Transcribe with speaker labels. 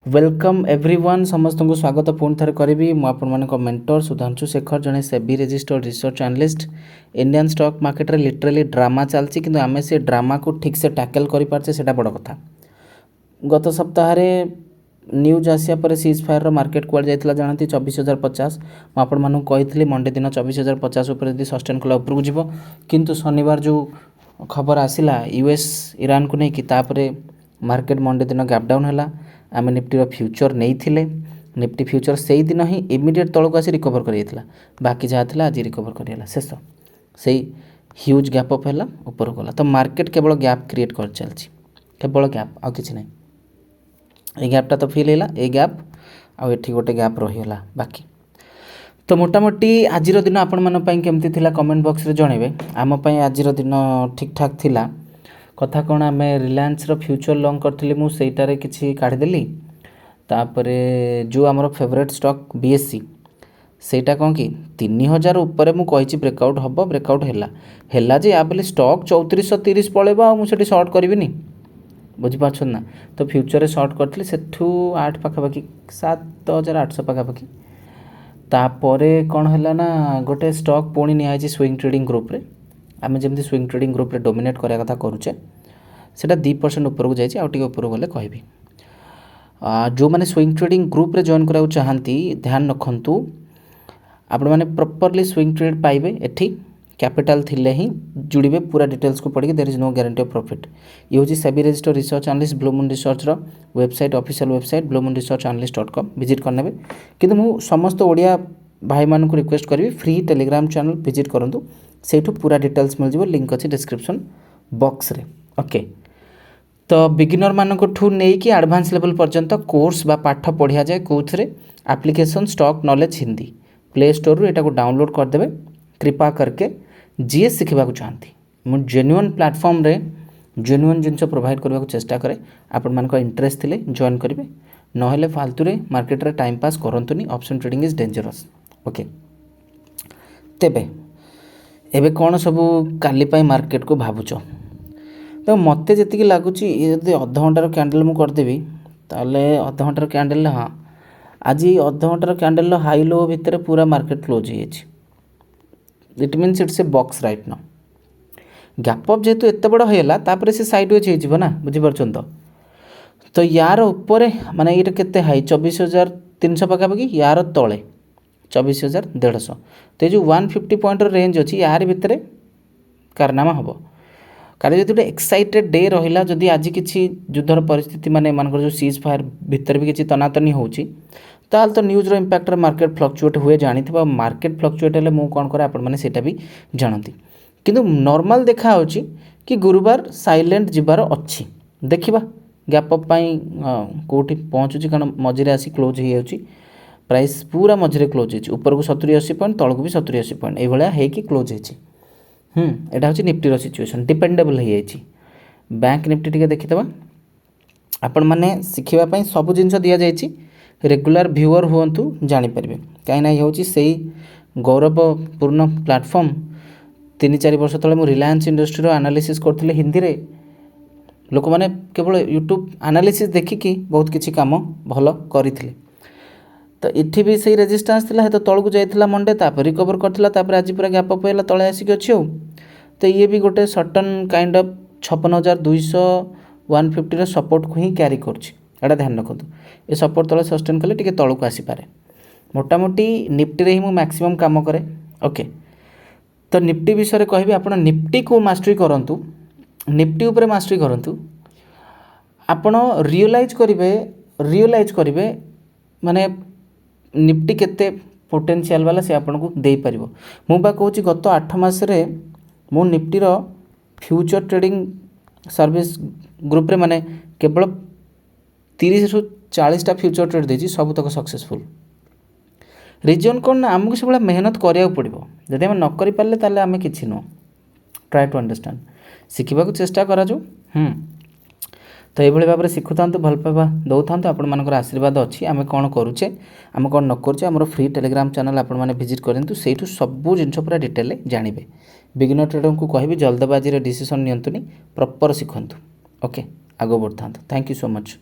Speaker 1: Welcome everyone समस्त को स्वागत पुणी थे करी मुझे मेंटर सुधांशु शेखर जड़े SEBI registered research analyst Indian stock market रे लिटराली ड्रामा चलती कि आम से ड्रामा को ठीक से टैकल कर बड़ कथा। गत सप्ताह न्यूज आसिया पर सीज फायर मार्केट कुआड जाइथिला जानती 24,050 मुझे कही मंडे दिन 24,050 यदि सस्टेन कला उपरकू जीव किंतु शनिवार जो खबर आसला यूएस ईरान को लेकिन मार्केट मंडे दिन गैपडाउन है। आम निफ्टी फ्यूचर नहीं निफ्टी फ्यूचर से ही दिन ही इमिडिएट तौक आसी रिकवर कर बाकी जहाँ था आज रिकवर कर शेष से ह्यूज गैप अप है ऊपर गला। तो मार्केट केवल गैप क्रिएट कर चलती केवल गैप आ कि नहीं ये गैपटा तो फिल है ये गैप आठी गोटे गैप रहीगला बाकी। तो मोटामोटी आज दिन आपण मानी केमती थिला कमेंट बॉक्स रे जनइबे आम आज दिन ठीक ठाक थिला। कथा कौन आम रिलायंस फ्यूचर लॉन्ग करी मुझे किसी काढ़ीदेली तापर जो आमर फेवरेट स्टॉक बीएससी सेटा कौन कि 3000 उपर मुझे ब्रेकआउट हम ब्रेकआउट है जे या बोले स्टॉक 3430 पलैब मुझे सर्ट करी बुझीपार ना। तो फ्यूचर रे सर्ट करी से 8 पाखापाखि 7,800 पाखापाखि तापर कौन है ना गोटे स्टॉक पुणी निहाई स्विंग ट्रेडिंग ग्रुप रे आम जमी स्विंग ट्रेडिंग ग्रुप रे डोमिनेट करा कथा करुचे सेटा 2% ऊपर को जाइए आउ ऊपर गले कहि जो मैंने स्विंग ट्रेडिंग ग्रुप रे जॉइन करा चाहती ध्यान रखु आपण मैंने प्रॉपर्ली स्विंग ट्रेड पाइबे एठी कैपिटल थिले ही जुड़े पूरा डिटेल्स को पढ़ी there is no guarantee of profit. ये हूँ SEBI registered research analyst blue moon research website official website bluemoonresearchanalyst.com visit करने कि समस्त ओडिया भाई मानक रिक्वेस्ट करी फ्री टेलीग्राम चैनल विजिट करूँ सेठू पूरा डिटेल्स मिल जाए लिंक अच्छी डिस्क्रिप्शन बॉक्स रे ओके। तो बिगिनर मानू नहीं कि एडवांस लेवल पर्यंत कोर्स बा पाठ पढ़िया जाए कौन application stock knowledge Hindi play store रू को डाउनलोड करदे कृपा करके जी शिखा चाहती मुझे जेन्युइन प्लेटफॉर्म रे जेन्युइन जिनस प्रोवाइड करने को चेष्टा करे आपण मान इंटरेस्ट थिले जॉइन करेंगे नहेले फालतू रे मार्केट रे टाइम पास करंतुनी option trading is dangerous okay. तेबे एबे कौन सब काली मार्केट को भावुच तो मत जी लगुच यदि अध घंटार कैंडल मुझे करदेवी ताले अध घंटार कैंडल हाँ आज अध घंटार कैंडल हाई लो भितर पूरा मार्केट क्लोज हो it means it's a box right ना गैप अप जेहेतु एत बड़ होगा से साइडवेज हो बुझीपार तो यार ऊपर माने ये केते हाई 24,300 पाखापाखि यार तले 24,150 तो ये जो 150 पॉइंट रेंज अच्छी यार भितर कारनामा हम कारण जो एक्साइटेड डे रहा जदि आज किसी युद्धर परिस्थिति माने मानकर जो सीज फायर भितर भी किसी तनातनी होची ताल तो न्यूज़ इंपैक्ट मार्केट फ्लक्चुएट हुए जानी मार्केट फ्लक्चुएट है मुझे कौन करे आपण मैंने सेटा भी जानती किंतु नॉर्मल देखा होची कि गुरुवार साइलेंट जीवार अच्छी देखिबा गैप अप कौटी पहुँचुची कारण मझे आसी क्लोज हो जाऊँगी प्राइस पूरा मझे क्लोज हो ऊपर को 70-80 पॉइंट तौक भी 70-80 पॉइंट ये क्लोज होटा हूँ निफ्टी सिचुएशन डिपेंडेबल हो बैंक निफ्टी टी देखीदे आपण मैंने शिखापी सब जिन दि जाए रेगुलर व्यूअर हूँ जानीपर कहीं ये हूँ से गौरवपूर्ण प्लेटफॉर्म 3-4 वर्ष तले मुझे रिलायंस इंडस्ट्री एनालिसिस करते हिंदी रे लोक मैंने केवल यूट्यूब एनालिसिस देखिकी बहुत किसी काम भल करते तो इठी भी सही रेजिस्टेंस थिला तो तौक जाइला मंडे तापर रिकवर करता आज पूरा गैप अप है तले आसिक अच्छी हो तो ये भी गोटे सर्टन काइंड ऑफ 56,200 150 सपोर्ट को ही क्यारी कर ध्यान रखुद ये सपोर्ट तले सस्टेन कले टी तौक आसीपे मोटामोटी निफ्टी रे ही मु मैक्सिमम काम करे ओके। तो निफ्टी विषय कहि आप निफ्टी को मास्टरी करूँ निफ्टी उपर मास्टरी करूँ आपण रियलाइज करेंगे माने निफ्टी केते पोटेंशियल वाला से आपन को दे पारिबो मु बा कहूँ गत 8 मास रे मु निफ्टी रो फ्यूचर ट्रेडिंग सर्विस ग्रुप रे माने केवल 30 ରୁ 40टा फ्यूचर ट्रेड देछि सब तक सक्सेसफुल रिजन कौन ना आमको सब मेहनत करिया पड़ो जदि आम न करि पारले ताले आमे किछि नो ट्राई टू अंडरस्टैंड शिखा चेष्टा करा जो तो ये भाव में शिखुता भल पाइबा दौ था आपण मान आशीर्वाद अच्छी आम कौन करुचे आम कौन न करुचे आम फ्री टेलीग्राम चैनल आपण मैंने विजिट करूँ से सब जिन पूरा डिटेल जानवे बिगिनर ट्रेडर को कहि जल्दबाजी डिसीजन नियंतुनी प्रॉपर शिखंतु ओके आगो बढ़ता थैंक यू सो मच।